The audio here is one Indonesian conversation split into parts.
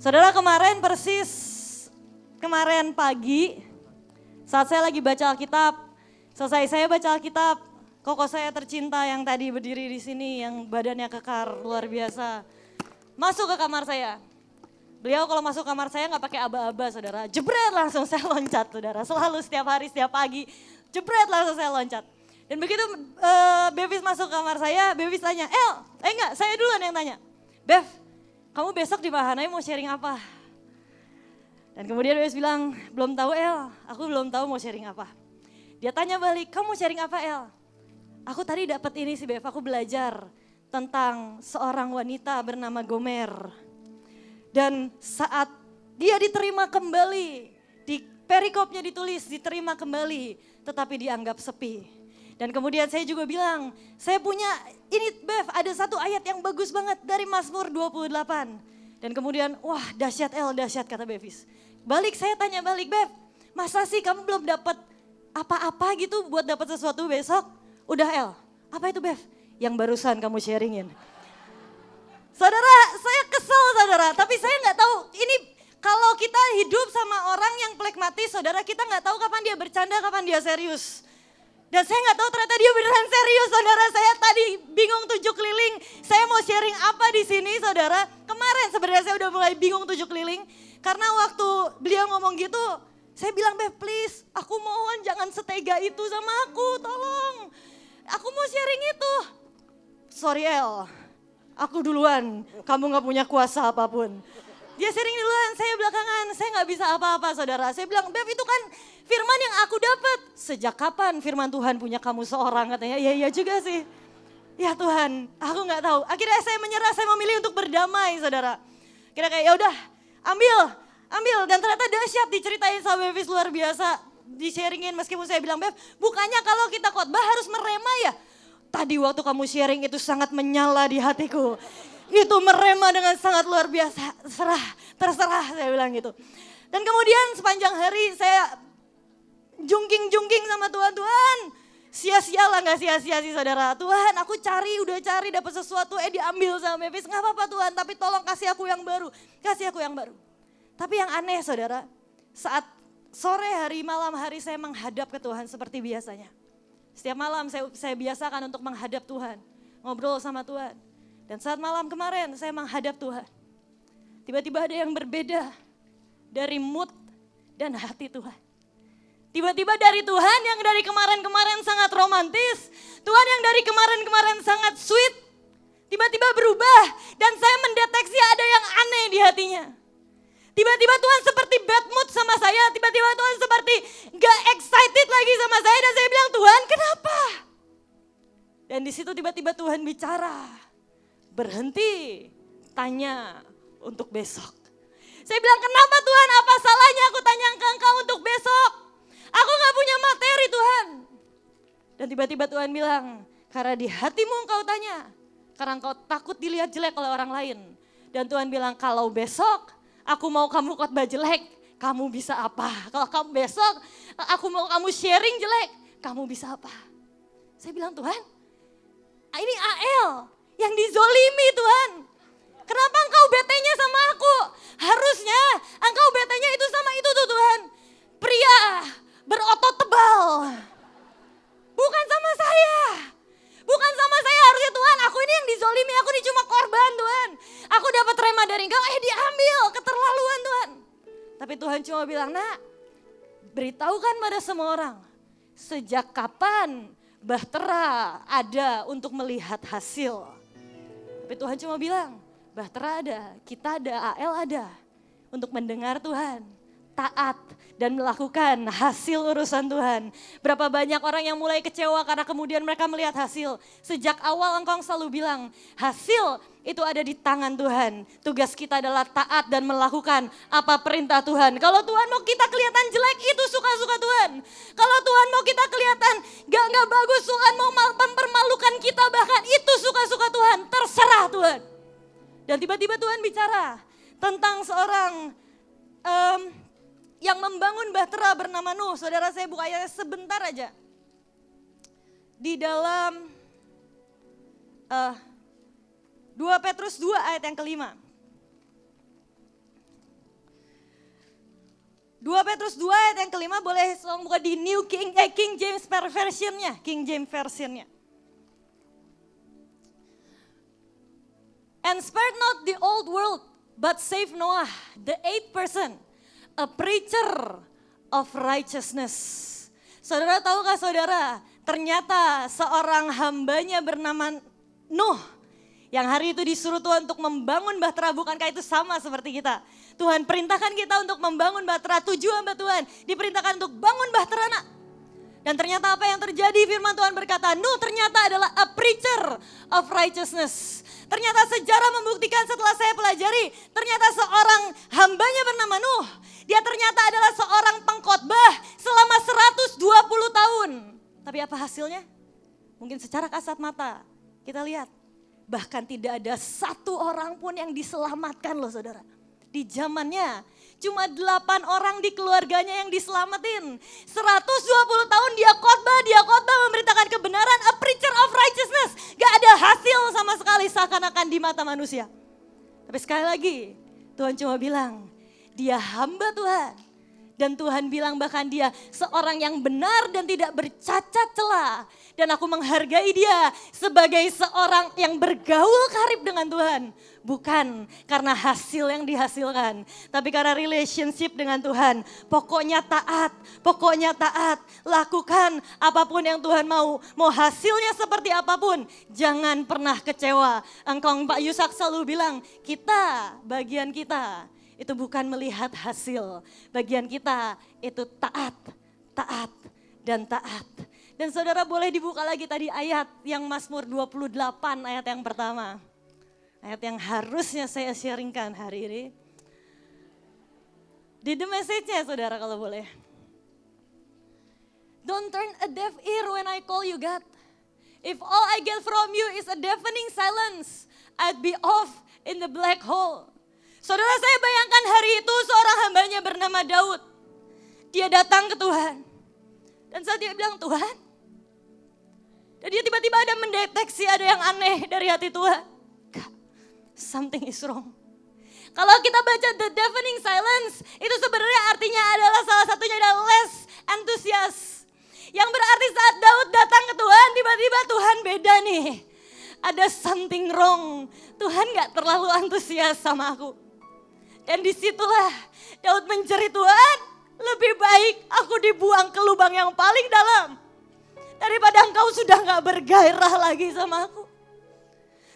Saudara, kemarin pagi saat saya lagi baca Alkitab, selesai saya baca Alkitab, koko saya tercinta yang tadi berdiri di sini, yang badannya kekar, luar biasa, masuk ke kamar saya. Beliau kalau masuk kamar saya nggak pakai aba-aba, saudara, jebret langsung saya loncat, saudara. Selalu setiap hari, setiap pagi, jebret langsung saya loncat. Dan begitu Bevis masuk kamar saya, Bevis tanya, saya duluan yang tanya, Bev, kamu besok di Mahanai mau sharing apa? Dan kemudian Bevis bilang, belum tahu El, aku belum tahu mau sharing apa. Dia tanya balik, kamu mau sharing apa El? Aku tadi dapat ini sih Bev, aku belajar tentang seorang wanita bernama Gomer. Dan saat dia diterima kembali, di perikopnya ditulis diterima kembali, tetapi dianggap sepi. Dan kemudian saya juga bilang, saya punya ini Bev, ada satu ayat yang bagus banget dari Mazmur 28. Dan kemudian, wah dahsyat El, dahsyat kata Bevis. Balik saya tanya balik, Bev, masa sih kamu belum dapat apa-apa gitu buat dapat sesuatu besok? Udah El, apa itu Bev? Yang barusan kamu sharingin. Saudara, saya kesel saudara, tapi saya nggak tahu ini kalau kita hidup sama orang yang plekmatis, saudara, kita nggak tahu kapan dia bercanda, kapan dia serius. Dan saya nggak tahu ternyata dia beneran serius, saudara. Saya tadi bingung 7 keliling. Saya mau sharing apa di sini, saudara? Kemarin sebenarnya saya udah mulai bingung 7 keliling. Karena waktu beliau ngomong gitu, saya bilang, Bev please, aku mohon jangan setega itu sama aku, tolong. Aku mau sharing itu. Sorry El, aku duluan, kamu gak punya kuasa apapun. Dia sharing duluan, saya belakangan, saya gak bisa apa-apa saudara. Saya bilang, Bev itu kan firman yang aku dapat. Sejak kapan firman Tuhan punya kamu seorang? Katanya, iya juga sih. Ya Tuhan, aku gak tahu. Akhirnya saya menyerah, saya memilih untuk berdamai saudara. Kira kayak ya udah, ambil. Dan ternyata dahsyat diceritain sama Bevis luar biasa. Di-sharingin meskipun saya bilang, Bev, bukannya kalau kita khotbah harus merema ya? Tadi waktu kamu sharing itu sangat menyala di hatiku. Itu merema dengan sangat luar biasa, terserah saya bilang gitu. Dan kemudian sepanjang hari saya jungking sama Tuhan, sia-sia lah gak sia-sia sih saudara. Tuhan aku udah cari dapat sesuatu, diambil sama Bevis, gak apa-apa Tuhan tapi tolong kasih aku yang baru. Tapi yang aneh saudara, saat sore hari, malam hari saya menghadap ke Tuhan seperti biasanya. Setiap malam saya biasakan untuk menghadap Tuhan, ngobrol sama Tuhan. Dan saat malam kemarin saya menghadap Tuhan. Tiba-tiba ada yang berbeda dari mood dan hati Tuhan. Tiba-tiba dari Tuhan yang dari kemarin-kemarin sangat romantis, Tuhan yang dari kemarin-kemarin sangat sweet, tiba-tiba berubah dan saya mendeteksi ada yang aneh di hatinya. Tiba-tiba Tuhan seperti bad mood sama saya, tiba-tiba Tuhan seperti gak excited lagi sama saya dan saya bilang, Tuhan kenapa? Dan di situ tiba-tiba Tuhan bicara. Berhenti tanya untuk besok. Saya bilang, kenapa Tuhan, apa salahnya aku tanya ke Engkau untuk besok? Aku gak punya materi Tuhan. Dan tiba-tiba Tuhan bilang, karena di hatimu engkau tanya, karena engkau takut dilihat jelek oleh orang lain. Dan Tuhan bilang, kalau besok aku mau kamu khotbah jelek, kamu bisa apa? Kalau kamu besok aku mau kamu sharing jelek, kamu bisa apa? Saya bilang, Tuhan, ini AL yang dizolimi Tuhan. Kenapa engkau betenya sama aku? Harusnya engkau betenya itu sama itu tuh Tuhan. Pria berotot tebal. Bukan sama saya. Harusnya Tuhan, aku ini yang dizolimi, aku ini cuma korban Tuhan. Aku dapat rema dari engkau, diambil, keterlaluan Tuhan. Tapi Tuhan cuma bilang, nak, beritahukan pada semua orang. Sejak kapan bahtera ada untuk melihat hasil? Tapi Tuhan cuma bilang, bahtera ada, kita ada, AL ada. Untuk mendengar Tuhan, taat dan melakukan hasil urusan Tuhan. Berapa banyak orang yang mulai kecewa karena kemudian mereka melihat hasil. Sejak awal engkau selalu bilang, hasil itu ada di tangan Tuhan. Tugas kita adalah taat dan melakukan apa perintah Tuhan. Kalau Tuhan mau kita kelihatan jelek, itu suka-suka Tuhan. Kalau Tuhan mau kita kelihatan gak bagus, Tuhan mau mempermalukan kita, bahkan itu suka-suka Tuhan. Terserah Tuhan. Dan tiba-tiba Tuhan bicara tentang seorang yang membangun bahtera bernama Nuh. Saudara, saya buka ayatnya sebentar aja. Di dalam 2 Petrus 2 ayat yang kelima. 2 Petrus 2 ayat yang kelima, boleh tolong buka di King James versionnya, King James versionnya. And spared not the old world, but saved Noah, the eighth person, a preacher of righteousness. Saudara tahukah saudara, ternyata seorang hambanya bernama Nuh, yang hari itu disuruh Tuhan untuk membangun bahtera, bukankah itu sama seperti kita? Tuhan perintahkan kita untuk membangun bahtera, 7 hamba Tuhan diperintahkan untuk bangun bahtera nak. Dan ternyata apa yang terjadi? Firman Tuhan berkata, Nuh ternyata adalah a preacher of righteousness. Ternyata sejarah membuktikan setelah saya pelajari, ternyata seorang hambanya bernama Nuh, dia ternyata adalah seorang pengkhotbah selama 120 tahun. Tapi apa hasilnya? Mungkin secara kasat mata kita lihat, bahkan tidak ada satu orang pun yang diselamatkan loh saudara. Di zamannya cuma 8 orang di keluarganya yang diselamatin. 120 tahun dia khotbah memberitakan kebenaran, a preacher of righteousness. Gak ada hasil sama sekali seakan-akan di mata manusia. Tapi sekali lagi Tuhan cuma bilang, dia hamba Tuhan. Dan Tuhan bilang bahkan dia seorang yang benar dan tidak bercacat celah. Dan aku menghargai dia sebagai seorang yang bergaul karib dengan Tuhan. Bukan karena hasil yang dihasilkan, tapi karena relationship dengan Tuhan. Pokoknya taat, lakukan apapun yang Tuhan mau. Mau hasilnya seperti apapun, jangan pernah kecewa. Engkau Pak Yusak selalu bilang, bagian kita itu bukan melihat hasil. Bagian kita itu taat, dan taat. Dan saudara boleh dibuka lagi tadi ayat yang Mazmur 28 ayat yang pertama. Ayat yang harusnya saya sharingkan hari ini. Di the message-nya saudara kalau boleh. Don't turn a deaf ear when I call you God. If all I get from you is a deafening silence, I'd be off in the black hole. Saudara, saya bayangkan hari itu seorang hambanya bernama Daud. Dia datang ke Tuhan. Dan saat dia bilang, Tuhan. Dan dia tiba-tiba ada mendeteksi ada yang aneh dari hati Tuhan. God, something is wrong. Kalau kita baca the deafening silence, itu sebenarnya artinya adalah salah satunya adalah less enthusiast. Yang berarti saat Daud datang ke Tuhan, tiba-tiba Tuhan beda nih. Ada something wrong. Tuhan gak terlalu antusias sama aku. Dan disitulah Daud menjerit, Tuhan, lebih baik aku dibuang ke lubang yang paling dalam daripada engkau sudah gak bergairah lagi sama aku.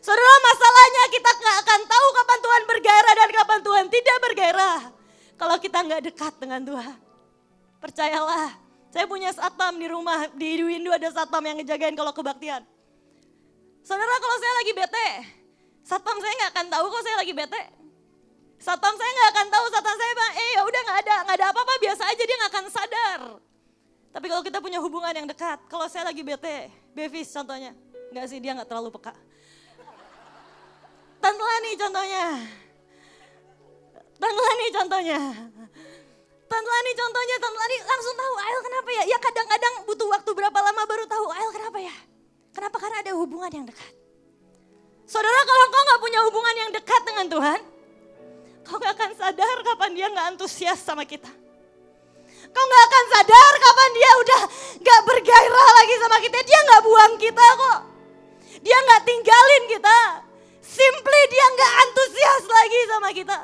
Saudara, masalahnya kita gak akan tahu kapan Tuhan bergairah dan kapan Tuhan tidak bergairah. Kalau kita gak dekat dengan Tuhan. Percayalah, saya punya satpam di rumah, di window ada satpam yang ngejagain kalau kebaktian. Saudara, kalau saya lagi bete, satpam saya gak akan tahu kok saya lagi bete. Satpam saya gak akan tahu, satpam saya bilang, ya udah gak ada apa-apa, biasa aja, dia gak akan sadar. Tapi kalau kita punya hubungan yang dekat, kalau saya lagi bete, Bevis contohnya, enggak sih dia gak terlalu peka. Tante Lani contohnya, Tante Lani langsung tahu, Ael kenapa ya? Ya kadang-kadang butuh waktu berapa lama baru tahu, Ael kenapa ya? Kenapa? Karena ada hubungan yang dekat. Saudara, kalau kau gak punya hubungan yang dekat dengan Tuhan, kau gak akan sadar kapan dia gak antusias sama kita. Kau gak akan sadar kapan dia udah gak bergairah lagi sama kita. Dia gak buang kita kok. Dia gak tinggalin kita. Simply dia gak antusias lagi sama kita.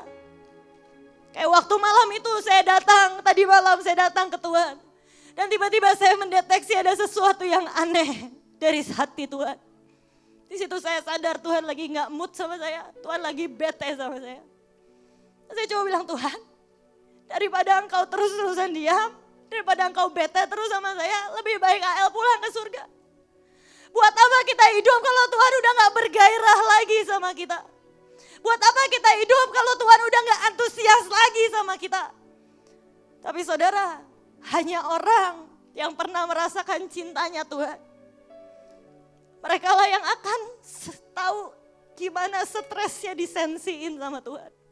Kayak waktu malam itu tadi malam saya datang ke Tuhan. Dan tiba-tiba saya mendeteksi ada sesuatu yang aneh dari hati Tuhan. Di situ saya sadar Tuhan lagi gak mood sama saya. Tuhan lagi bete sama saya. Saya coba bilang, Tuhan, daripada engkau terus-terusan diam, daripada engkau bete terus sama saya, lebih baik AL pulang ke surga. Buat apa kita hidup kalau Tuhan udah gak bergairah lagi sama kita? Buat apa kita hidup kalau Tuhan udah gak antusias lagi sama kita? Tapi saudara, hanya orang yang pernah merasakan cintanya Tuhan. Mereka lah yang akan tahu gimana stresnya disensiin sama Tuhan.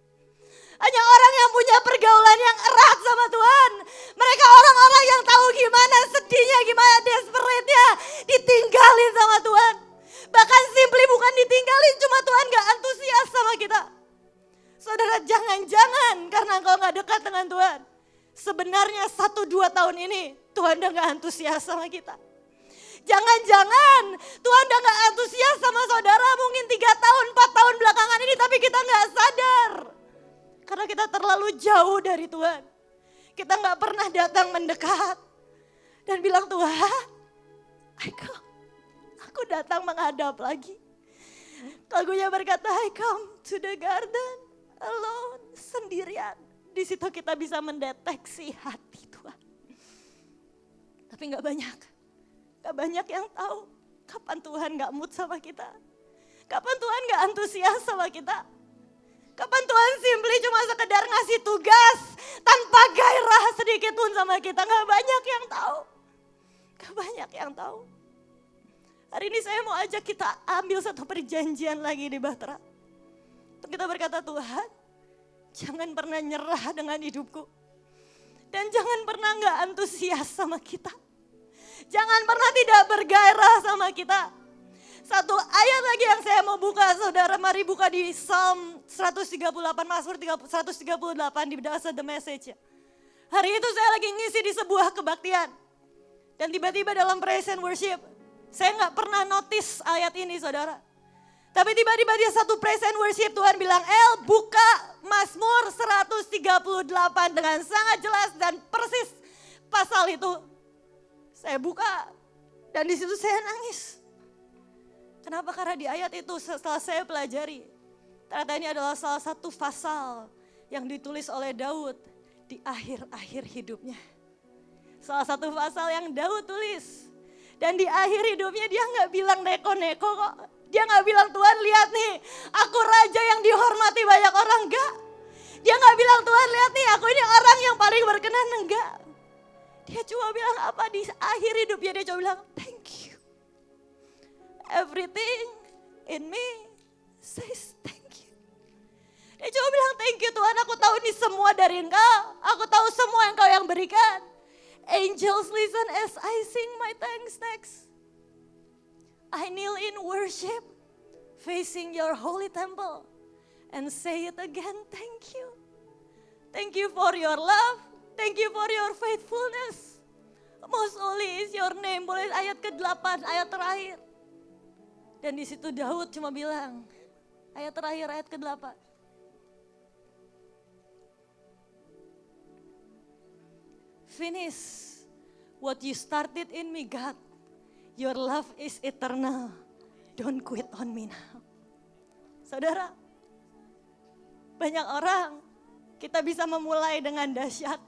Hanya orang yang punya pergaulan yang erat sama Tuhan. Mereka orang-orang yang tahu gimana sedihnya, gimana desperate-nya ditinggalin sama Tuhan. Bahkan simply bukan ditinggalin, cuma Tuhan gak antusias sama kita. Saudara, jangan-jangan karena engkau gak dekat dengan Tuhan. sebenarnya 1-2 tahun ini Tuhan udah gak antusias sama kita. Jangan-jangan Tuhan udah gak antusias sama saudara mungkin 3 tahun, 4 tahun belakangan ini, tapi kita gak sadar. Karena kita terlalu jauh dari Tuhan. Kita gak pernah datang mendekat dan bilang, Tuhan, aku datang menghadap lagi. Lagunya berkata, I come to the garden alone, sendirian. Di situ kita bisa mendeteksi hati Tuhan. Tapi gak banyak yang tahu kapan Tuhan gak mood sama kita. Kapan Tuhan gak antusias sama kita. Kapan Tuhan simply cuma sekedar ngasih tugas tanpa gairah sedikit pun sama kita. Gak banyak yang tahu. Gak banyak yang tahu. Hari ini saya mau ajak kita ambil satu perjanjian lagi di Bahtera. Untuk kita berkata, Tuhan, jangan pernah nyerah dengan hidupku. Dan jangan pernah gak antusias sama kita. Jangan pernah tidak bergairah sama kita. Satu ayat lagi yang saya mau buka, saudara, mari buka di Psalm 138, Mazmur 138 di dasar The Message. Hari itu saya lagi ngisi di sebuah kebaktian. Dan tiba-tiba dalam praise and worship, saya gak pernah notice ayat ini, saudara. Tapi tiba-tiba di satu praise and worship Tuhan bilang, buka Mazmur 138 dengan sangat jelas dan persis pasal itu. Saya buka dan di situ saya nangis. Kenapa? Karena di ayat itu setelah saya pelajari, ternyata ini adalah salah satu pasal yang ditulis oleh Daud di akhir-akhir hidupnya. Salah satu pasal yang Daud tulis. Dan di akhir hidupnya dia gak bilang neko-neko kok. Dia gak bilang, Tuhan lihat nih, aku raja yang dihormati banyak orang. Enggak. Dia gak bilang, Tuhan lihat nih, aku ini orang yang paling berkenan. Enggak. Dia cuma bilang apa di akhir hidupnya, dia cuma bilang, thank you. Everything in me says thank you. Dia cuma bilang, thank you Tuhan, aku tahu ini semua dari Engkau. Aku tahu semua Engkau yang berikan. Angels listen as I sing my thanks next. I kneel in worship, facing your holy temple, and say it again, thank you. Thank you for your love, thank you for your faithfulness. Most holy is your name. Boleh ayat ke-8, ayat terakhir. Dan di situ Daud cuma bilang, ayat terakhir, ayat ke-8. Finish what you started in me, God. Your love is eternal. Don't quit on me now. Saudara, banyak orang kita bisa memulai dengan dahsyat.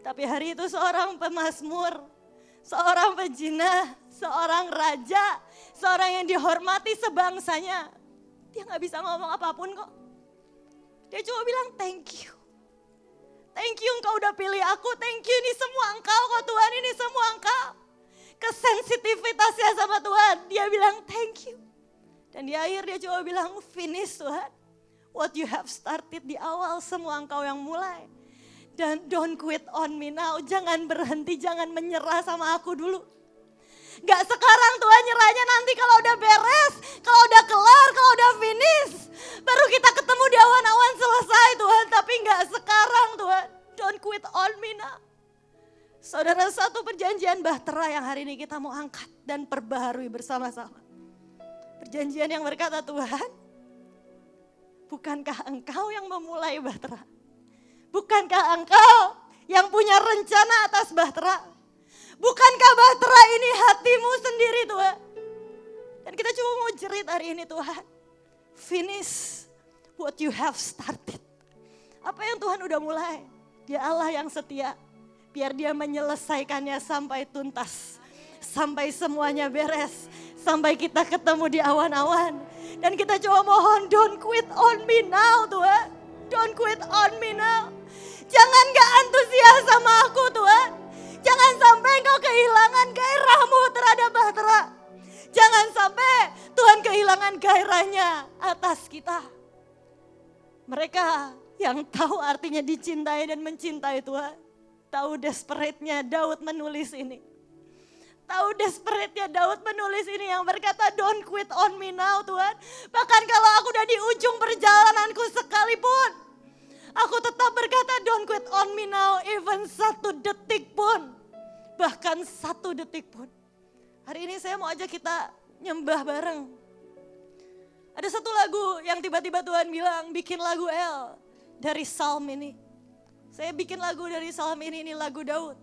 Tapi hari itu seorang pemazmur, seorang pejina, seorang raja, seorang yang dihormati sebangsanya. Dia gak bisa ngomong apapun kok. Dia cuma bilang thank you. Thank you Engkau udah pilih aku, thank you ini semua Engkau kok Tuhan, ini semua Engkau. Kesensitivitasnya sama Tuhan, dia bilang thank you. Dan di akhir dia cuma bilang finish Tuhan. What you have started di awal semua Engkau yang mulai. Dan don't quit on me now, jangan berhenti, jangan menyerah sama aku dulu. Gak sekarang Tuhan, nyerahnya nanti kalau udah beres, kalau udah kelar, kalau udah finish. Baru kita ketemu di awan-awan selesai Tuhan, tapi gak sekarang Tuhan. Don't quit on me now. Saudara, satu perjanjian Bahtera yang hari ini kita mau angkat dan perbaharui bersama-sama. Perjanjian yang berkata, Tuhan, bukankah Engkau yang memulai Bahtera? Bukankah Engkau yang punya rencana atas Bahtera? Bukankah Bahtera ini hatimu sendiri Tuhan? Dan kita cuma mau jerit hari ini Tuhan. Finish what you have started. Apa yang Tuhan udah mulai? Dia Allah yang setia. Biar dia menyelesaikannya sampai tuntas. Sampai semuanya beres. Sampai kita ketemu di awan-awan. Dan kita coba mohon, don't quit on me now Tuhan. Don't quit on me now. Jangan gak antusias sama aku Tuhan. Jangan sampai engkau kehilangan gairahmu terhadap Bahtera. Jangan sampai Tuhan kehilangan gairahnya atas kita. Mereka yang tahu artinya dicintai dan mencintai Tuhan. Tahu desperate-nya Daud menulis ini. Tahu desperate-nya Daud menulis ini yang berkata don't quit on me now Tuhan. Bahkan kalau aku udah di ujung perjalananku sekalipun. Aku tetap berkata, don't quit on me now, even 1 detik pun. Bahkan 1 detik pun. Hari ini saya mau ajak kita nyembah bareng. Ada satu lagu yang tiba-tiba Tuhan bilang, bikin lagu El dari Psalm ini. Saya bikin lagu dari Psalm ini lagu Daud.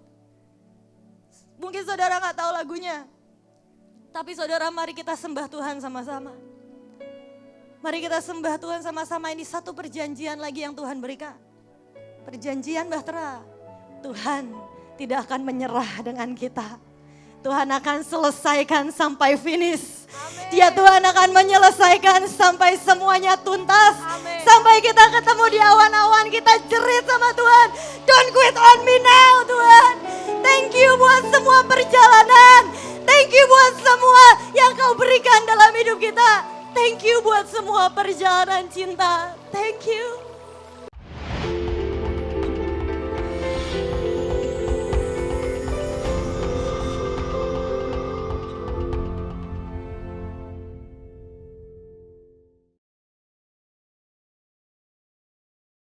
Mungkin saudara gak tahu lagunya. Tapi saudara, mari kita sembah Tuhan sama-sama. Mari kita sembah Tuhan sama-sama. Ini satu perjanjian lagi yang Tuhan berikan. Perjanjian bahtera. Tuhan tidak akan menyerah dengan kita. Tuhan akan selesaikan sampai finish. Amen. Dia Tuhan akan menyelesaikan sampai semuanya tuntas. Amen. Sampai kita ketemu di awan-awan, kita jerit sama Tuhan. Don't quit on me now Tuhan. Thank you buat semua perjalanan. Thank you buat semua yang kau berikan dalam hidup kita. Thank you buat semua perjalanan cinta. Thank you.